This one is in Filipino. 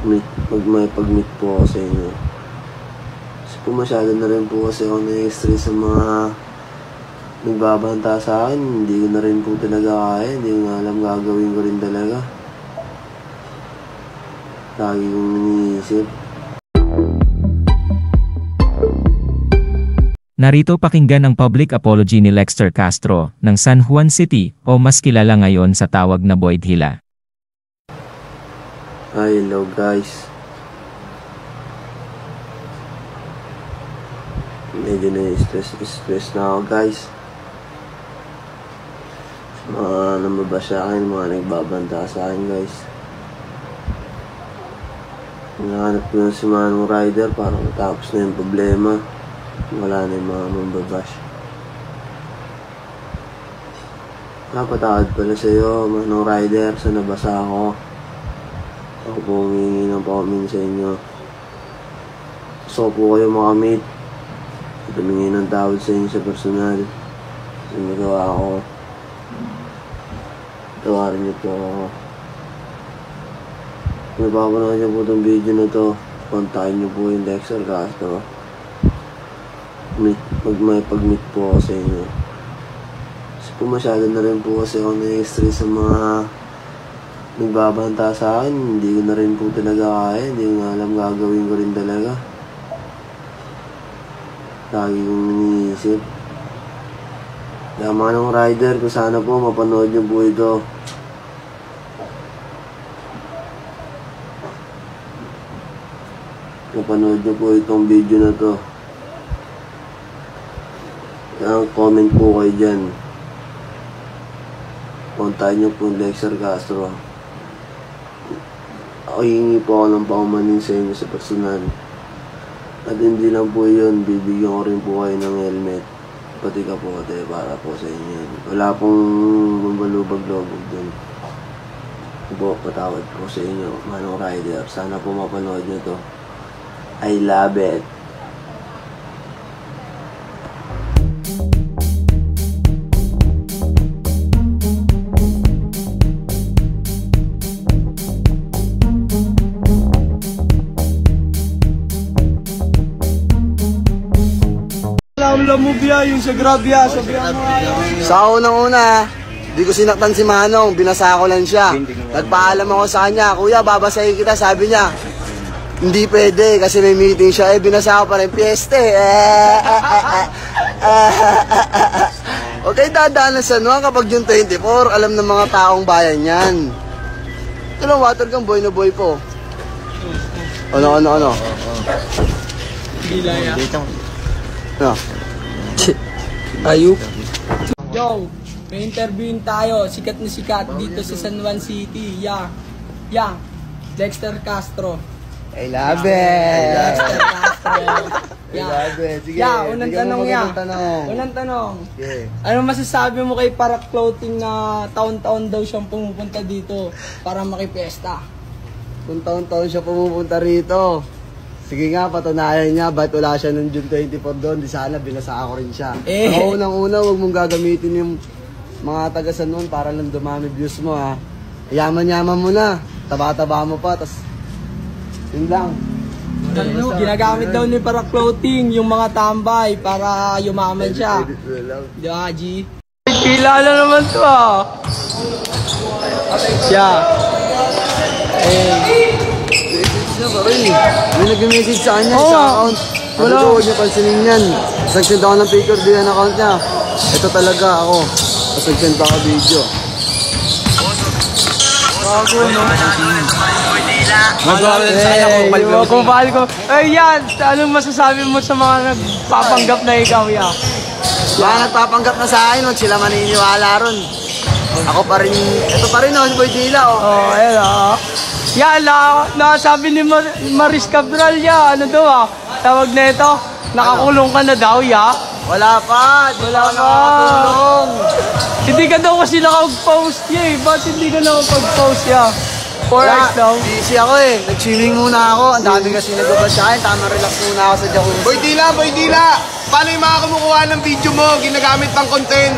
may pag-meet po ako sa inyo. Kasi po masyado na rin po kasi ako na-stress sa mga nagbabanta sa akin. Hindi ko na rin po talaga kaya. Hindi ko na alam gagawin ko rin talaga. Lagi kong iniisip. Narito pakinggan ang public apology ni Lexter Castro ng San Juan City o mas kilala ngayon sa tawag na Boyd Hila. Hi, hello guys. Medyo na-stress na ako guys. Mga namaba sa akin, mga nagbabanta sa akin guys. Hinahanap ko na si Manong Rider para matapos na yung problema. Wala na yung mga mambabash. Napatawad pala sa'yo, Manong Rider, sa nabasa ako. Ako po humingi ng paumin sa inyo. Gusto po kayo makamit. Humingi ng tawad sa inyo sa personal. Sa nagawa ko. Tawarin niyo po ako. Kung napapanood niyo po itong video na to, kontakin niyo po yung Lexter Castro. May pag-meet po ako sa inyo. Kasi po masyado na rin po kasi ako na-stress sa mga nagbabanta sa akin. Hindi ko na rin po talaga kaya. Hindi ko na alam gagawin ko rin talaga. Lagi kong iniisip. Kaya Manong Rider, kung sana po mapanood niyo po ito. Mapanood niyo po itong video na to. Kaya comment po kayo dyan. Kontakin niyo po Lexter Castro. Ako hihingi po ako ng paumanin sa inyo sa personal. At hindi lang po yun, bibigyan ko rin po kayo ng helmet. Pati kapote para po sa inyo. Wala pong mabalubag-lobog dun. Po, patawad po sa inyo, Manong Rider. Sana po mapanood nyo to. I love it. Lamubya, yung sa Grabia, sabihan mo ayaw. Sa unang-una, di ko sinaktan si Manong, binasa ko lang siya. Nagpaalam ako sa kanya, kuya, babasahin kita, sabi niya. Hindi pwede kasi may meeting siya, binasa ko pa rin, piyeste. Okay, dadaan na San Juan kapag yung 24, alam ng mga taong bayan yan. Ito lang, water kang boy na boy po. Ano? Bilaya. Ano? Ayup. Yo, may interviewin tayo. Sikat na sikat dito sa San Juan City. Yeah. Dexter Castro. I love it. Dexter Castro. I love it. Sige, Unang tanong ya. Unang tanong. Okay. Ano masasabi mo kay Parak Clothing na taon-taon daw siyang pumupunta dito para makipiesta? Kung taon-taon siya pumupunta rito. Sige nga, patunayan niya, ba't wala siya noong June 24 doon, di sana binasa ako rin siya. Ako unang-una, huwag mong gagamitin yung mga taga-San Juan para lang dumami views mo ha. Yaman-yaman mo na, taba-taba mo pa, tas yun lang. Ginagamit daw ni Parak Clothing yung mga tambay para yumaman siya. Di ba, G? Kilala naman to siya. May nag-message sa kanya sa account. Ano ko, huwag niya pansinin yan. Nag-send ako ng picture din ang account niya. Ito talaga ako. Tapos nag-send pa ako video. Bago, no? Magpapal ko. Yan! Anong masasabi mo sa mga nagpapanggap na ikaw, ya? Mga nagpapanggap na sa akin, huwag sila maniniwala ron. Ako pa rin, ito pa rin si Boy Dila, Ayun, yan, sabi ni Maris Cabral, ano daw, tawag na ito, nakakulong ka na daw, Wala pa, wala nakakulong. Hindi ka daw kasi nakapag-post, ba't hindi ka nakapag-post, 4 hours daw. Busy ako nag-swimming muna ako, ang dami kasi nagabas sa akin, tama relax muna ako sa jacuzzi. Boy Dila, paano yung mga kumukuha ng video mo, ginagamit pang content?